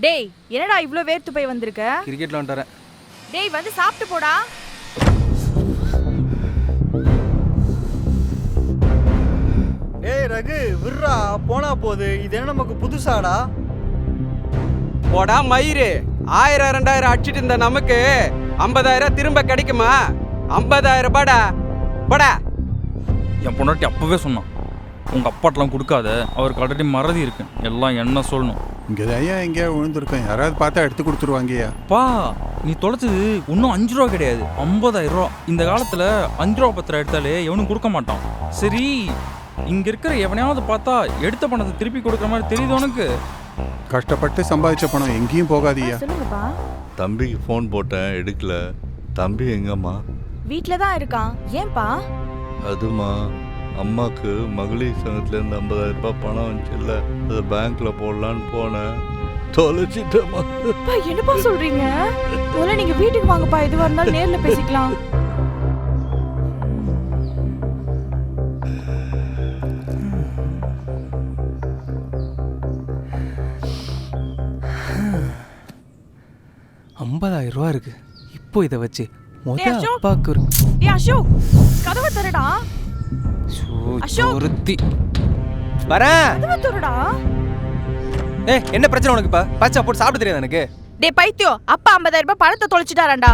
டேய் என்னடா இவ்ளோ வேர்த்து போய் வந்திருக்க? கிரிக்கெட்ல வந்துறேன். டேய் வந்து சாப்பிட்டு போடா. ஏய் ரகு விர்ரா போனா போது. இது என்ன நமக்கு புதுசாடா? போடா மயிறு. 1000 2000 அடிச்சிட்டு இருந்த நமக்கு 50000 திரும்ப கிடைக்குமா? 50000 ரூபாடா. போடா. என் பொண்டாட்டி அப்பவே சொன்னான், உங்க அப்பாட்டெல்லாம் கொடுக்காத, அவருக்கு ஆல்ரெடி மறதி இருக்கு, எல்லாம் என்ன சொல்லணும். இங்கே ஐயா எங்கேயா விழுந்திருக்கேன், யாராவது பார்த்தா எடுத்து கொடுத்துருவாங்கய்யா. பா நீ தொலைச்சது இன்னும் 5 ரூபா கிடையாது, 50000 ரூபா. இந்த காலத்துல 5 ரூபா பத்திரம் எடுத்தாலே எவனும் கொடுக்க மாட்டான். சரி இங்க இருக்கிற எவனையாவது பார்த்தா எடுத்த பணத்தை திருப்பி கொடுக்குற மாதிரி தெரியுது உனக்கு? கஷ்டப்பட்டு சம்பாதிச்ச பணம் எங்கேயும் போகாதியா. சொல்லுங்கப்பா. தம்பிக்கு ஃபோன் போட்டேன், எடுக்கல. தம்பி எங்கம்மா? வீட்ல தான் இருக்கான். ஏன்பா? அதுமா அம்மாவுக்கு மகளிர் சங்கத்துலேருந்து 50000 ரூபாய் பணம் வந்துச்சுல்ல, அதை பேங்க்ல போடலான்னு போனேன், தொலைச்சிட்டேம்மா. அப்பா என்னப்பா சொல்றீங்க? முதல்ல நீங்க வீட்டுக்கு வாங்கப்பா, எதுவா இருந்தாலும் நேர்ல பேசிக்கலாம். ₹50,000 இருக்கு. இப்போ இதை வச்சு டேய் அசோக். அப்பாக்கு டேய் அசோக் கதவை திறடா. அசோக். ஒருத்தி வரேன். கதவை திறடா. ஏய் என்ன பிரச்சனை உனக்கு? இப்ப பச்சை போட்டு சாப்பிட தெரியாது எனக்கு? டேய் பைத்தியம், அப்பா 50000 ரூபாய் பணத்தை தொலைச்சிட்டாராண்டா.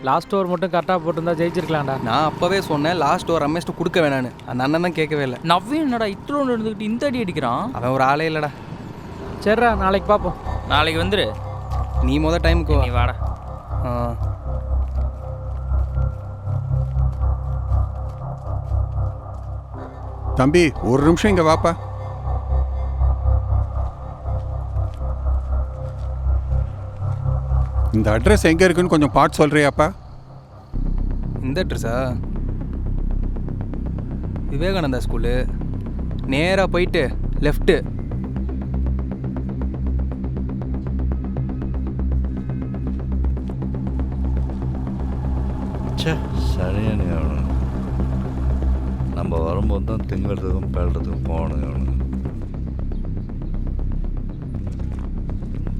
லாஸ்ட் ஓவர் மட்டும் கரெக்டாக போட்டிருந்தா ஜெயிச்சிருக்கலாம்டா. நான் அப்பவே சொன்னேன் லாஸ்ட் ஓவர் ரமேஷ்ட்டு கொடுக்க வேணான்னு. அந்த அண்ணன் தான் கேட்கவே இல்லை. நவ்வே என்னடா இத்தனை இருந்துக்கிட்டு இந்த அடி அடிக்கிறான்? அவன் ஒரு ஆளே இல்லைடா. சரிடா நாளைக்கு பார்ப்போம். நாளைக்கு வந்துரு. நீ டைமுக்கு நீ வாடா. தம்பி ஒரு நிமிஷம் இங்கே வாப்பா. இந்த அட்ரஸ் எங்கே இருக்குன்னு கொஞ்சம் பார்த்து சொல்கிறியாப்பா? இந்த அட்ரஸா? விவேகானந்தா ஸ்கூலு. நேராக போயிட்டு லெஃப்ட்டு. சரியான அவனு. நம்ம வரும்போது தான் திங்கிறதுக்கும் பேடுறதுக்கும் போகணுங்க அவனுங்க.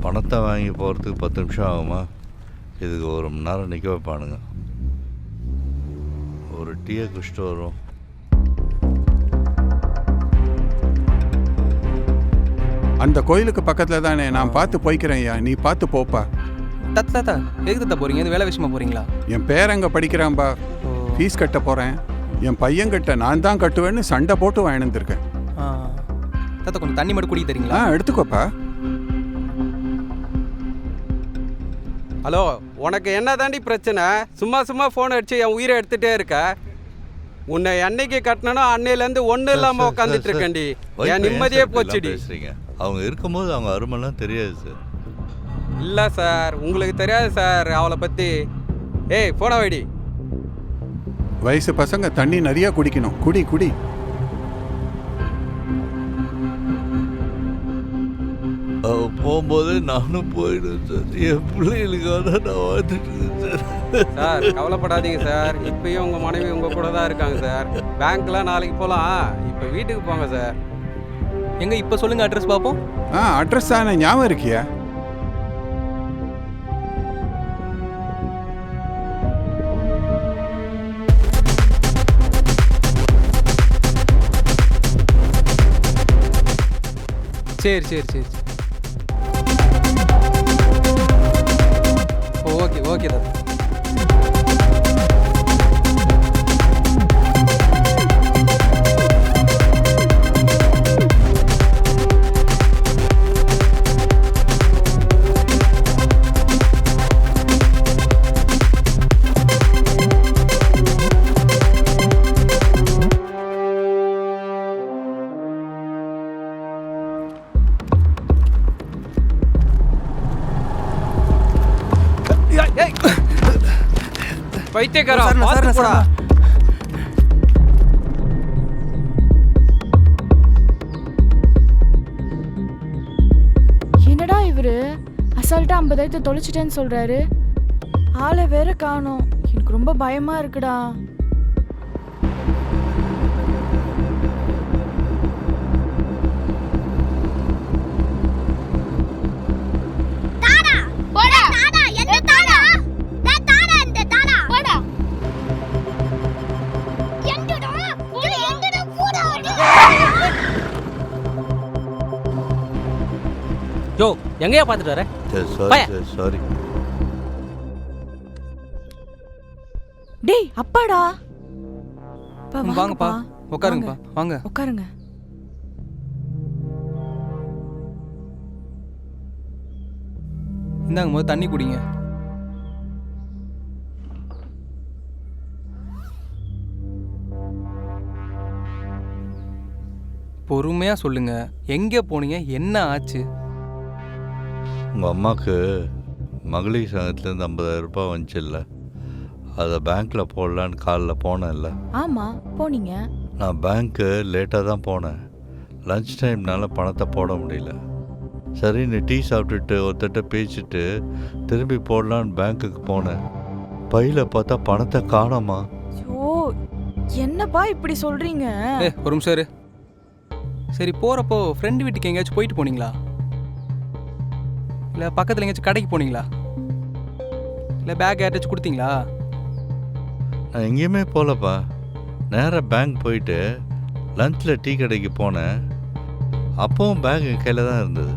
பணத்தை வாங்கி போகிறதுக்கு 10 நிமிஷம் ஆகுமா? இதுக்கு 1 மணி நேரம் நிற்க வைப்பானுங்க. ஒரு டீயை குடிச்சிட்டு வரும். அந்த கோயிலுக்கு பக்கத்தில் தானே, நான் பார்த்து போய்க்கிறேன் ஐயா, நீ பார்த்து போப்பா. தாத்தா எதுக்கு தாத்தா போகிறீங்க? இது வேலை விஷயமா போகிறீங்களா? என் பேர் அங்கே படிக்கிறான்பா, ஃபீஸ் கட்ட போகிறேன். என் பையன்கிட்ட நான் தான் கட்டுவேன்னு சண்டை போட்டு வாங்கியிருந்திருக்கேன். தாத்தா கொஞ்சம் தண்ணி மட்டும் குடிக்க தரீங்களா? எடுத்துக்கோப்பா. ஹலோ, உனக்கு என்ன தாண்டி பிரச்சனை? சும்மா ஃபோன் அடிச்சு என் உயிரை எடுத்துகிட்டே இருக்க. உன்னை என்னைக்கு கட்டணும் அன்னையிலேருந்து ஒன்றும் இல்லாமல் உட்காந்துட்டு இருக்கேன்டி. என் நிம்மதியே போச்சுடி. அவங்க இருக்கும்போது அவங்க அருமெல்லாம் தெரியாது சார். இல்லை சார், உங்களுக்கு தெரியாது சார் அவளை பற்றி. ஏய் போன வைடி. வயசு பசங்க தண்ணி நிறையா குடிக்கணும். குடி குடி. போகும்போது நானும் போயிடுவேன் சார். என் பிள்ளைகளுக்காக தான் நான் வாழ்ந்துட்டு இருக்கேன் சார். சார் கவலைப்படாதீங்க சார், இப்பயும் உங்கள் மனைவி உங்கள் கூட தான் இருக்காங்க சார். பேங்க்லாம் நாளைக்கு போகலாம், இப்போ வீட்டுக்கு போங்க சார். எங்க இப்போ சொல்லுங்க அட்ரஸ் பார்ப்போம். அட்ரஸ் தானே ஞாபகம் இருக்கியா? சரி ஓகே தாத்தா. பைத்தியக்காரா பாத்து போடா. அசால்ட்டா 50,000 தொலைச்சிட்டேன்னு சொல்றாரு. ஆளை வேற காணோம். எனக்கு ரொம்ப பயமா இருக்குடா. யோ எங்கேயா பார்த்துட்டு வர? சாரி. டேய் அப்பாடா. அப்பா, வாங்கப்பா, உட்காருங்கப்பா, வாங்க. உட்காருங்க. இந்தாங்க, முதல்ல தண்ணி குடிங்க. பொறுமையா சொல்லுங்க, எங்க போனீங்க, என்ன ஆச்சு? உங்கள் அம்மாவுக்கு மகளிர் சங்கத்துலேருந்து 50,000 ரூபாய் வந்துச்சுல்ல, அதை பேங்க்கில் போடலான்னு காலில் போனேன்ல. ஆமா போனீங்க. நான் பேங்க்கு லேட்டாக தான் போனேன். லஞ்ச் டைம்னால பணத்தை போட முடியல. சரி, நீ டீ சாப்பிட்டுட்டு ஒருத்தட்ட பேசிட்டு திரும்பி போடலான்னு பேங்க்குக்கு போனேன். பையில் பார்த்தா பணத்தை காணோமா. ஓ என்னப்பா இப்படி சொல்றீங்க? ஒரு நிமிஷம் இரு. சரி, போகிறப்போ ஃப்ரெண்டு வீட்டுக்கு எங்கேயாச்சும் போயிட்டு போனீங்களா? இல்லை பக்கத்தில் எங்கேயாச்சும் கடைக்கு போனீங்களா? இல்லை பேக் யார்ட்டாச்சும் கொடுத்தீங்களா? நான் எங்கேயுமே போகலப்பா. நேராக பேங்க் போயிட்டு லஞ்சில் டீ கடைக்கு போனேன். அப்போவும் பேக் என் கையில் தான் இருந்தது.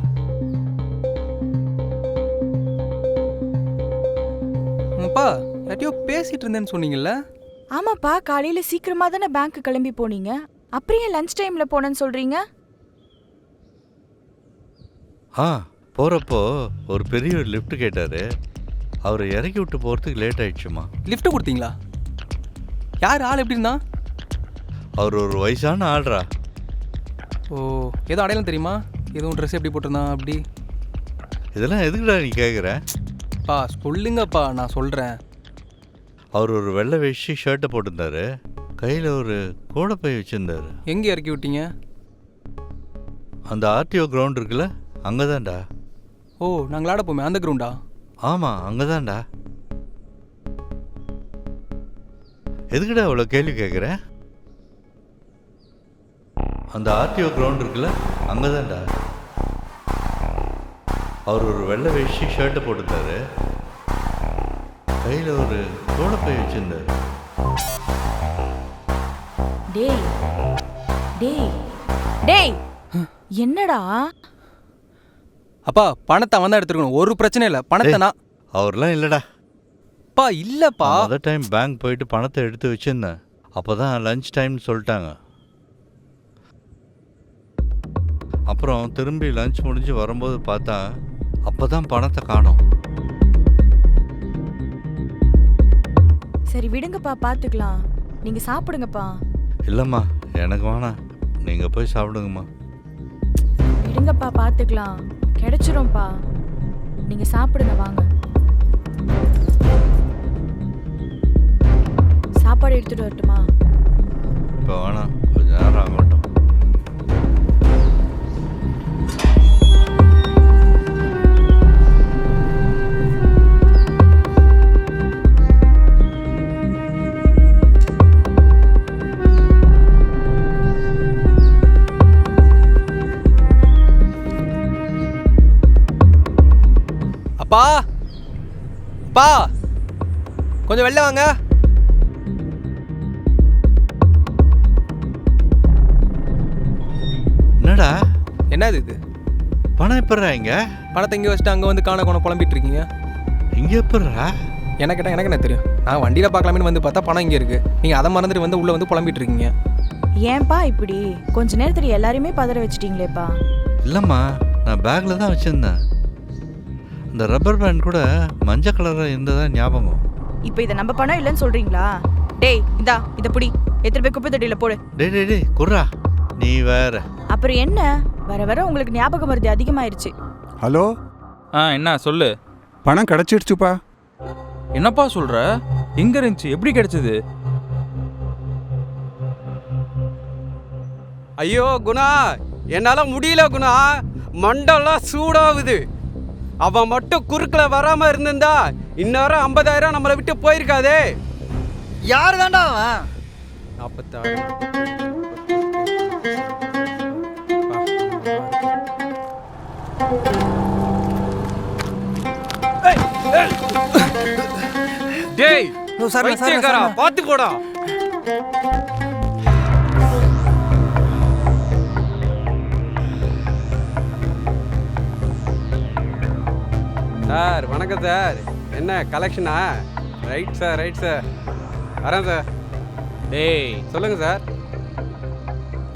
அப்பா யார்ட்டையோ பேசிகிட்டு இருந்தேன்னு சொன்னீங்கல்ல? ஆமாப்பா, காலையில சீக்கிரமா தானே பேங்க் கிளம்பி போனீங்க. அப்புறம் ஏன் லஞ்ச் டைம்ல போனேன்னு சொல்றீங்க? போகிறப்போ ஒரு பெரிய லிஃப்ட் கேட்டார். அவரை இறக்கி விட்டு போகிறதுக்கு லேட் ஆயிடுச்சுமா. லிஃப்ட்டு கொடுத்தீங்களா? யார் ஆள் எப்படி இருந்தா? அவர் ஒரு வயசான ஆள்ரா. ஓ, ஏதோ அடையாளம் தெரியுமா? எதுவும் ட்ரெஸ் எப்படி போட்டிருந்தான் அப்படி? இதெல்லாம் எதுக்குடா நீ கேட்குற? பா சொல்லுங்கப்பா, நான் சொல்கிறேன். அவர் ஒரு வெள்ளை வேஷ்டி ஷர்ட்டை போட்டிருந்தாரு. கையில் ஒரு கோடைப்பை வச்சுருந்தார். எங்கே இறக்கி விட்டீங்க? அந்த ஆர்டிஓ கிரவுண்ட் இருக்குல்ல, அங்கே தான்டா. ஓ, நாங்கள் விளாட போமே அந்த கிரவுண்டா? ஆமாம், அங்கே தான்டா. எதுக்குடா அவ்வளோ கேள்வி கேட்குற? அந்த ஆர்டிஓ கிரவுண்ட் இருக்குல்ல, அங்கே தான்டா. அவர் ஒரு வெள்ளை வேஷ்டி ஷர்ட்டை போட்டிருந்தாரு. கையில் ஒரு கோடைப்பை வச்சுருந்தார். டேய் டேய் டேய் என்னடா? அப்பா பணத்தை அவன் தான் எடுத்துருக்கணும், ஒரு பிரச்சனை இல்லை. பணத்தை நான் அவர்லாம் இல்லைடா. அப்பா இல்லைப்பா. முதல் டைம் பேங்க் போயிட்டு பணத்தை எடுத்து வச்சுருந்தேன். அப்போ தான் லஞ்ச் டைம்னு சொல்லிட்டாங்க. அப்புறம் திரும்பி லஞ்ச் முடிஞ்சு வரும்போது பார்த்தா அப்போ தான் பணத்தை காணோம். சரி விடுங்கப்பா, பார்த்துக்கலாம். நீங்க சாப்பிடுங்கப்பா. இல்லைம்மா, எனக்கு வேணாம், நீங்கள் போய் சாப்பிடுங்கம்மா. விடுங்கப்பா, பார்த்துக்கலாம். கிடைச்சிரும்ப்பா. நீங்க சாப்பிடுங்க, வாங்க. சாப்பாடு எடுத்துட்டு வரட்டுமா? இப்போ வேணாம், கொஞ்ச நேரம் ஆகட்டும். அப்பா அப்பா கொஞ்சம் வெளில வாங்க. என்னடா என்னது இது? பணம் எப்பட்றா இங்கே? பணத்தை இங்கே வச்சுட்டு அங்கே வந்து காண கோணம் புலம்பிட்டு இருக்கீங்க. இங்கே எப்பட்றா? எனக்கு கேட்டால் எனக்கு என்ன தெரியும்? நான் வண்டியில் பார்க்கலாமேன்னு வந்து பார்த்தா பணம் இங்கே இருக்குது. நீங்கள் அதை மறந்துட்டு வந்து உள்ளே வந்து புலம்பிட்டு இருக்கீங்க. ஏன்பா இப்படி கொஞ்ச நேரத்துல எல்லாரையுமே பதற வச்சிட்டீங்களேப்பா? இல்லைம்மா, நான் பேக்கில் தான் வச்சுருந்தேன். இந்த ரப்பர் பேண்ட் கூட மஞ்சள் கலராக இருந்ததா ஞாபகம். இப்போ இதை நம்ம பணம் இல்லைன்னு சொல்றீங்களா? டேய் இதா இதை புடி, எத்தனை போய் குப்பை தொட்டியில போடு. டேய் குர்ரா, நீ வேற. அப்புறம் என்ன, வர வர உங்களுக்கு ஞாபக மருதி அதிகமாயிருச்சு. ஹலோ, என்ன சொல்லு. பணம் கிடச்சிடுச்சுப்பா. என்னப்பா சொல்கிற? எங்கே இருந்துச்சு? எப்படி கிடைச்சது? ஐயோ குணா, என்னால் முடியல குணா, மண்டெல்லாம் சூடாகுது. அவன் மட்டும் குறுக்கில் வராம இருந்திருந்தா இன்னொரு 50,000 நம்மளை விட்டு போயிருக்காதே. யாரு தாண்டா அவன்? 46. டேய் பைத்தியக்காரா, பாத்து போடா. சார் வணக்கம் சார். என்ன கலெக்ஷனா? ரைட் சார், ரைட் சார், வரேன் சார். டேய் சொல்லுங்க சார்.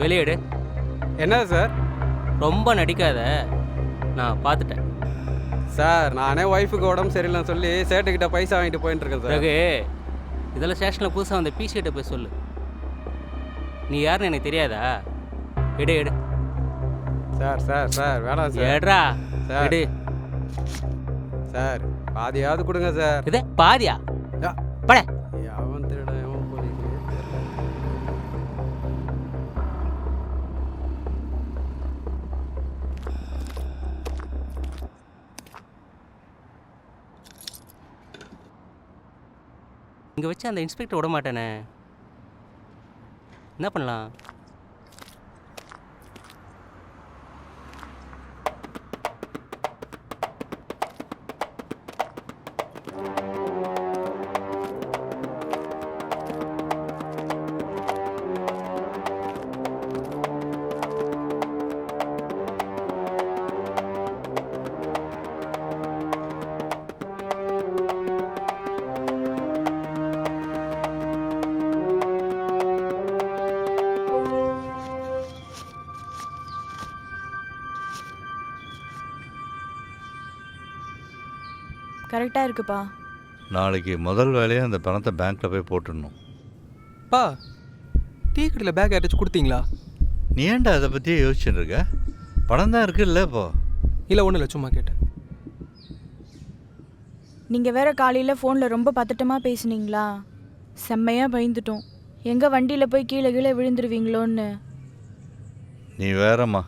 வெளியேடு. என்ன சார்? ரொம்ப நடிக்காத, நான் பார்த்துட்டேன். சார் நானே ஒய்ஃபுக்கு உடம்பு சரியில்லைன்னு சொல்லி சேட்டுக்கிட்ட பைசா வாங்கிட்டு போயிட்டு இருக்கேன் சார். பிறகு இதெல்லாம் ஸ்டேஷனில் புதுசாக வந்த பிசிகிட்ட போய் சொல்லு. நீ யாருன்னு எனக்கு தெரியாதா? எடு எடு. சார் சார் சார் வேணாம் சார். எடுறா சார். எடு. சார் பாதியாவது கொடுங்க சார். இதே பாதியா? பட அவன் திருட அவன் போலீஸ். இங்கே வச்சு அந்த இன்ஸ்பெக்டர் விட மாட்டேனே, என்ன பண்ணலாம்? கரெக்டாக இருக்குப்பா. நாளைக்கு முதல் வேலையாக அந்த பணத்தை பேங்க்கில் போய் போட்டுடணும். பா, டீ கடையில் பேக் யாராச்சும் கொடுத்தீங்களா? நீ ஏன்டா அதை பற்றியே யோசிச்சுட்டு இருக்க? பணம் தான் இருக்குல்ல இப்போ. இல்லை ஒன்றும் இல்லை, சும்மா கேட்டேன். நீங்கள் வேற காலையில் ஃபோனில் ரொம்ப பதட்டமாக பேசுனீங்களா? செம்மையாக பயந்துட்டோம். எங்கே வண்டியில் போய் கீழே கீழே விழுந்துருவீங்களோன்னு. நீ வேறம்மா,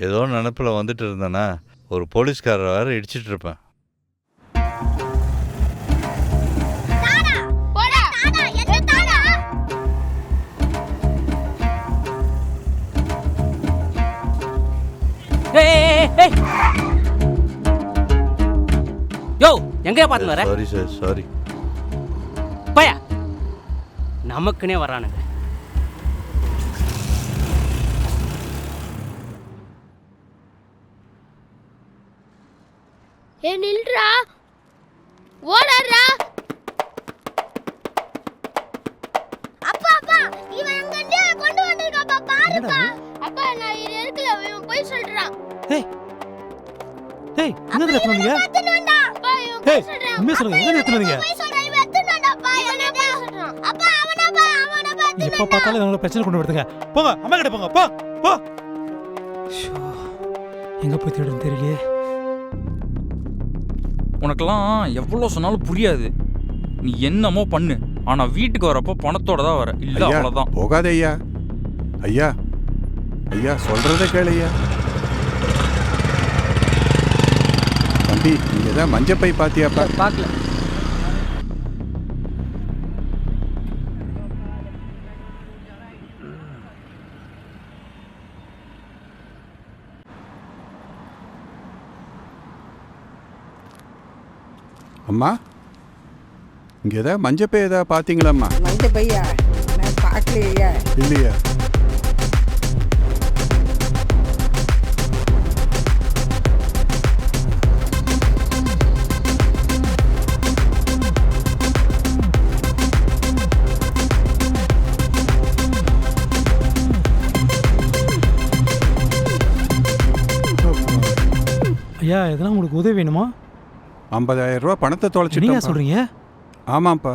ஏதோ நினப்பில் வந்துட்டு இருந்தேன்னா ஒரு போலீஸ்காரரை வேறு இடிச்சிட்டு இருப்பேன். யோ எங்கேயா பார்த்து வர? Sorry sir, sorry. பயா நமக்குனே வரானுங்க. ஏ நில்றா, ஓடறா. அப்பா அப்பா, இவன் எங்கண்டே கொண்டு வந்திருக்காப்பா, பாருப்பா. அப்பா நான் இது இருக்கல, இவன் போய் சொல்றான். ஏய் ஏய், எங்க எடுத்து வந்தீங்க? அப்பா இவன் போய் சொல்றான். உண்மையா சொல்லுங்க, எங்க எடுத்து வந்தீங்க? போய் சொல்றான், இவன் எடுத்துட்டு வந்தாப்பா, என்ன போய் சொல்றான். அப்பா அவனப்பா எப்ப பார்த்தாலும் இவங்கள பிரச்சனை கொண்டு வருதுங்க. போங்க, அம்மா கிட்ட போங்க, போ போ. எங்க போய் தேடுன்னு தெரியலையே. உனக்கெல்லாம் எவ்வளோ சொன்னாலும் புரியாது. நீ என்னமோ பண்ணு, ஆனால் வீட்டுக்கு வரப்போ பணத்தோட தான் வர. இல்லை ஐயா அவ்வளோதான். போகாதே ஐயா. ஐயா ஐயா சொல்றத கேளு ஐயா. தம்பி நீங்க தான் மஞ்சப்பை பாத்தியாப்பா? பார்க்கல. அம்மா இங்க ஏதாவது மஞ்சப்பை ஏதாவது பாத்தீங்களாம்மா? மஞ்ச பையா நான் பார்க்கலையா? இல்லையா? ஐயா எதனா உங்களுக்கு உதவி வேணுமா? 50,000 ரூபாய் பணத்தை நீங்க தொலைச்சிட்டேன். சொல்றீங்க? ஆமாப்பா.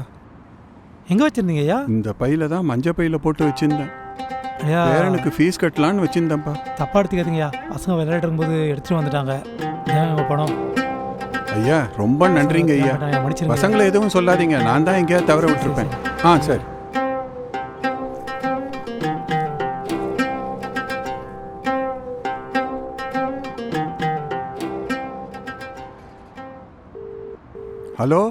எங்க வச்சிருந்தீங்க ஐயா? இந்த பையில தான் மஞ்ச பையில போட்டு வச்சிருந்தேன். ஐயா பேரனுக்கு ஃபீஸ் கட்டலான்னு வச்சிருந்தேன்ப்பா. தப்பா எடுத்துக்காதீங்கய்யா, பசங்க விளையாட்டு இருக்கும்போது எடுத்துட்டு வந்துட்டாங்க. ஏன் உங்க பணம்? ஐயா ரொம்ப நன்றிங்க ஐயா. மன்னிச்சிருங்க. பசங்களை எதுவும் சொல்லாதீங்க, நான் தான் எங்கேயாவது தவற விட்டுருப்பேன். ஆ சரி. ஹலோ